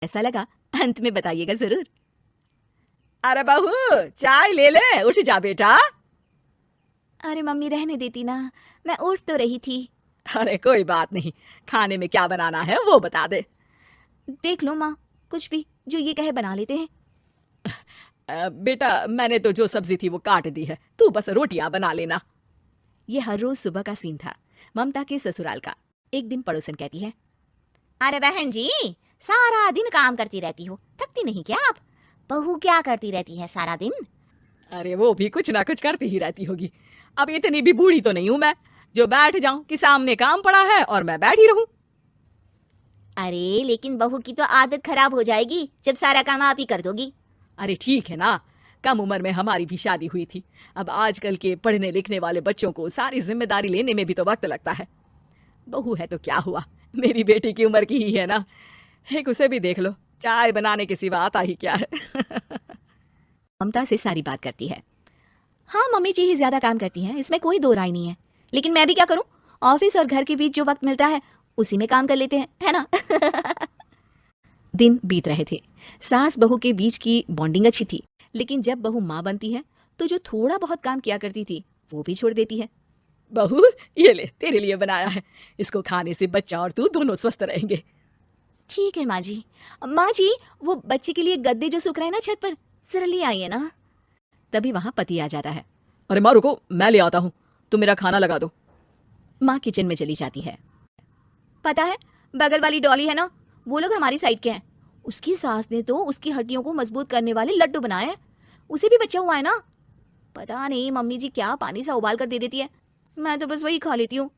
ऐसा लगा अंत में बताइएगा जरूर। अरे बहू, चाय ले ले, उठ जा बेटा। अरे मम्मी रहने देती ना, मैं उठ तो रही थी। अरे कोई बात नहीं, खाने में क्या बनाना है वो बता दे। देख लो माँ, कुछ भी जो ये कहे बना लेते हैं। बेटा मैंने तो जो सब्जी थी वो काट दी है, तू बस रोटियां बना लेना। ये हर रोज सुबह का सीन था ममता के ससुराल का। एक दिन पड़ोसन कहती है, अरे बहन जी, सारा दिन काम करती रहती हो, थकती नहीं क्या आप? बहू क्या करती रहती है सारा दिन? अरे वो भी कुछ ना कुछ करती ही रहती होगी। अब इतनी भी बूढ़ी तो नहीं हूं मैं जो बैठ जाऊं कि सामने काम पड़ा है और मैं बैठी रहूं। अरे लेकिन बहू की तो आदत खराब हो जाएगी जब सारा काम आप ही कर दोगी। अरे ठीक है ना, कम उम्र में हमारी भी शादी हुई थी। अब आजकल के पढ़ने लिखने वाले बच्चों को सारी जिम्मेदारी लेने में भी तो वक्त लगता है। बहू है तो क्या हुआ, मेरी बेटी की उम्र की ही है ना। एक उसे भी देख लो, चाय बनाने के सिवा आता ही क्या है। ममता से सारी बात करती है। हाँ मम्मी जी ही ज्यादा काम करती हैं, इसमें कोई दो राय नहीं है, लेकिन मैं भी क्या करूं, ऑफिस और घर के बीच जो वक्त मिलता है उसी में काम कर लेते हैं, है ना। दिन बीत रहे थे। सास बहू के बीच की बॉन्डिंग अच्छी थी, लेकिन जब बहू माँ बनती है तो जो थोड़ा बहुत काम किया करती थी वो भी छोड़ देती है। बहू ये ले, तेरे लिए बनाया है, इसको खाने से बच्चा और तू दोनों स्वस्थ रहेंगे। ठीक है माँ जी। माँ जी, वो बच्चे के लिए गद्दे जो सूख रहे हैं ना छत पर, जरा ले आइए ना। तभी वहां पति आ जाता है। अरे माँ रुको, मैं ले आता हूँ, तुम मेरा खाना लगा दो। माँ किचन में चली जाती है। पता है, बगल वाली डॉली है ना, वो लोग हमारी साइड के हैं। उसकी सास ने तो उसकी हड्डियों को मजबूत करने वाले लड्डू बनाए हैं, उसे भी बच्चा हुआ है ना। पता नहीं मम्मी जी क्या पानी सा उबाल कर दे देती है, मैं तो बस वही खा लेती हूँ।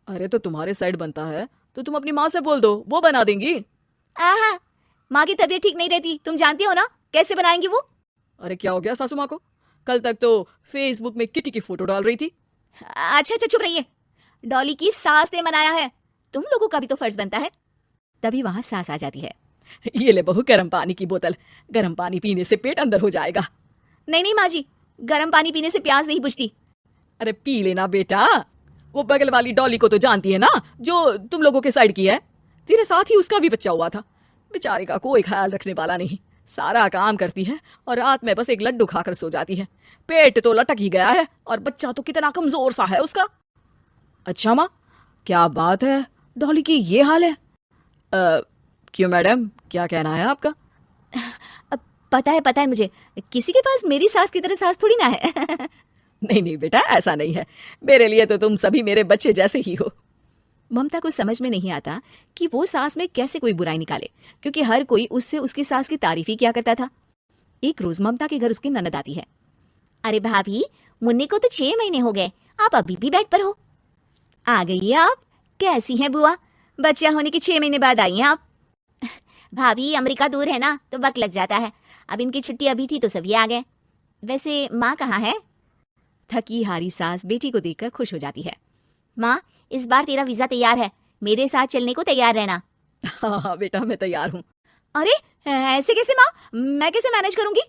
अरे तो तुम्हारे साइड बनता है तो तुम अपनी माँ से बोल दो, वो बना देंगी। आहा, माँ की तबीयत ठीक नहीं रहती, तुम जानती हो ना, कैसे बनाएंगी वो। अरे क्या हो गया सासू माँ को, कल तक तो फेसबुक में किटी की फोटो डाल रही थी। अच्छा अच्छा चुप रहिए, डॉली की सास ने बनाया है, तुम लोगों का भी तो फर्ज बनता है। तभी वहां सास आ जाती है। ये ले बहू गर्म पानी की बोतल, गर्म पानी पीने से पेट अंदर हो जाएगा। नहीं नहीं माँ जी, गर्म पानी पीने से प्यास नहीं बुझती। अरे पी लेना बेटा, वो बगल वाली डॉली को तो जानती है ना, जो तुम लोगों के साइड की है। तेरे साथ ही उसका भी बच्चा हुआ था, बेचारे का कोई ख्याल रखने वाला नहीं। सारा काम करती है और रात में बस एक लड्डू खाकर सो जाती है। पेट तो लटक ही गया है और बच्चा तो कितना कमजोर सा है उसका। अच्छा माँ, क्या बात है, डॉली की ये हाल है। क्यों मैडम, क्या कहना है आपका? पता है मुझे, किसी के पास मेरी सास की तरह सास थोड़ी ना है। नहीं नहीं बेटा, ऐसा नहीं है, मेरे लिए तो तुम सभी मेरे बच्चे जैसे ही हो। ममता को समझ में नहीं आता कि वो सास में कैसे कोई बुराई निकाले, क्योंकि हर कोई उससे उसकी सास की तारीफ ही किया करता था। एक रोज ममता के घर उसकी ननद आती है। अरे भाभी, मुन्नी को तो 6 महीने हो गए, आप अभी भी बेड पर हो। आ गई आप, कैसी हैं बुआ, बच्चा होने के 6 महीने बाद आई हैं आप। भाभी अमेरिका दूर है ना, तो वक्त लग जाता है। अब इनकी छुट्टी अभी थी तो सभी आ गए। वैसे माँ कहाँ है? थकी हारी सास बेटी को देखकर खुश हो जाती है। माँ, इस बार तेरा वीजा तैयार है, मेरे साथ चलने को तैयार रहना। हाँ हाँ बेटा, मैं तैयार हूँ। अरे ऐसे कैसे माँ, मैं कैसे मैनेज करूंगी?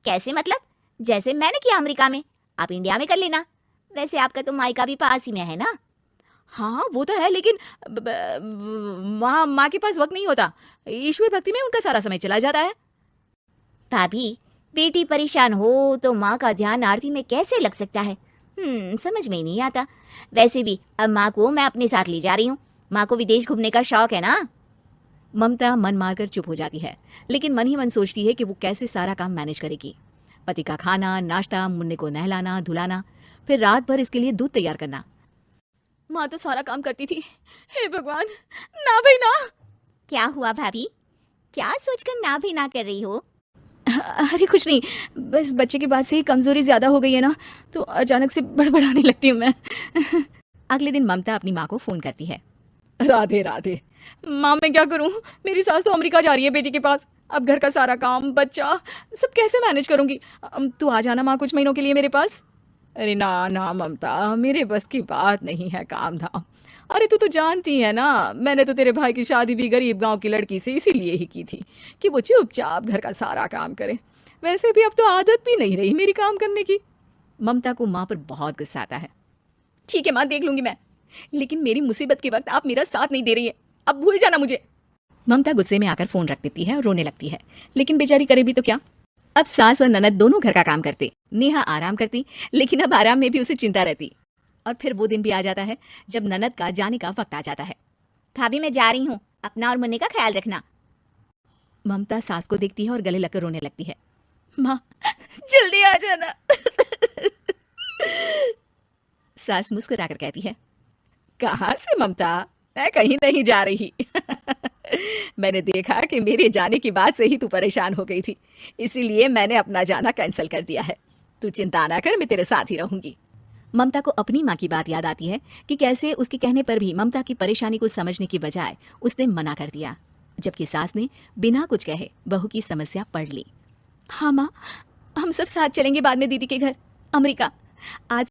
कैसे मतलब? जैसे मैंने किया अमेरिका में, आप इंडिया में कर लेना। वैसे आपका तो मायका भी पास ही में है ना। हाँ वो तो है, लेकिन माँ के पास वक्त नहीं होता, ईश्वर भक्ति में उनका सारा समय चला जाता है। भाभी, बेटी परेशान हो तो माँ का ध्यान आरती में कैसे लग सकता है? समझ में ही नहीं आता। वैसे भी अब माँ को मैं अपने साथ ले जा रही हूँ, माँ को विदेश घूमने का शौक है ना। ममता मन मारकर चुप हो जाती है, लेकिन मन ही मन सोचती है कि वो कैसे सारा काम मैनेज करेगी। पति का खाना, नाश्ता, मुन्ने को नहलाना धुलाना, फिर रात भर इसके लिए दूध तैयार करना। माँ तो सारा काम करती थी, हे भगवान, ना भाई ना। क्या हुआ भाभी, क्या सोचकर ना भी ना कर रही हो? अरे कुछ नहीं, बस बच्चे के बाद से ही कमजोरी ज्यादा हो गई है ना, तो अचानक से बड़बड़ाने लगती हूँ मैं। अगले दिन ममता अपनी माँ को फोन करती है। राधे राधे। माँ मैं क्या करूँ, मेरी सास तो अमेरिका जा रही है बेटी के पास, अब घर का सारा काम, बच्चा, सब कैसे मैनेज करूंगी। तू आ जाना माँ कुछ महीनों के लिए मेरे पास। अरे ना ना ममता, मेरे बस की बात नहीं है काम धाम। अरे तू तो जानती है ना, मैंने तो तेरे भाई की शादी भी गरीब गांव की लड़की से इसीलिए ही की थी कि वो चुपचाप घर का सारा काम करे। वैसे भी अब तो आदत भी नहीं रही मेरी काम करने की। ममता को माँ पर बहुत गुस्सा आता है। ठीक है माँ, देख लूंगी मैं, लेकिन मेरी मुसीबत के वक्त आप मेरा साथ नहीं दे रही है, अब भूल जाना मुझे। ममता गुस्से में आकर फोन रख देती है और रोने लगती है, लेकिन बेचारी करे भी तो क्या। अब सास और ननद दोनों घर का काम करते, नेहा आराम करती, लेकिन अब आराम में भी उसे चिंता रहती। और फिर वो दिन भी आ जाता है जब ननद का जाने का वक्त आ जाता है। भाभी मैं जा रही हूँ, अपना और मुन्ने का ख्याल रखना। ममता सास को देखती है और गले लगकर रोने लगती है। माँ जल्दी आ जाना। सास मुस्कुराकर कहती है, कहाँ से ममता, मैं कहीं नहीं जा रही। मैंने देखा कि मेरे जाने की बात से ही तू परेशान हो गई थी, इसीलिए मैंने अपना जाना कैंसिल कर दिया है। तू चिंता ना कर, मैं तेरे साथ ही रहूंगी। ममता को अपनी माँ की बात याद आती है कि कैसे उसके कहने पर भी ममता की परेशानी को समझने की बजाय उसने मना कर दिया, जबकि सास ने बिना कुछ कहे बहू की समस्या पढ़ ली। हाँ माँ, हम सब साथ चलेंगे बाद में दीदी के घर अमेरिका। आज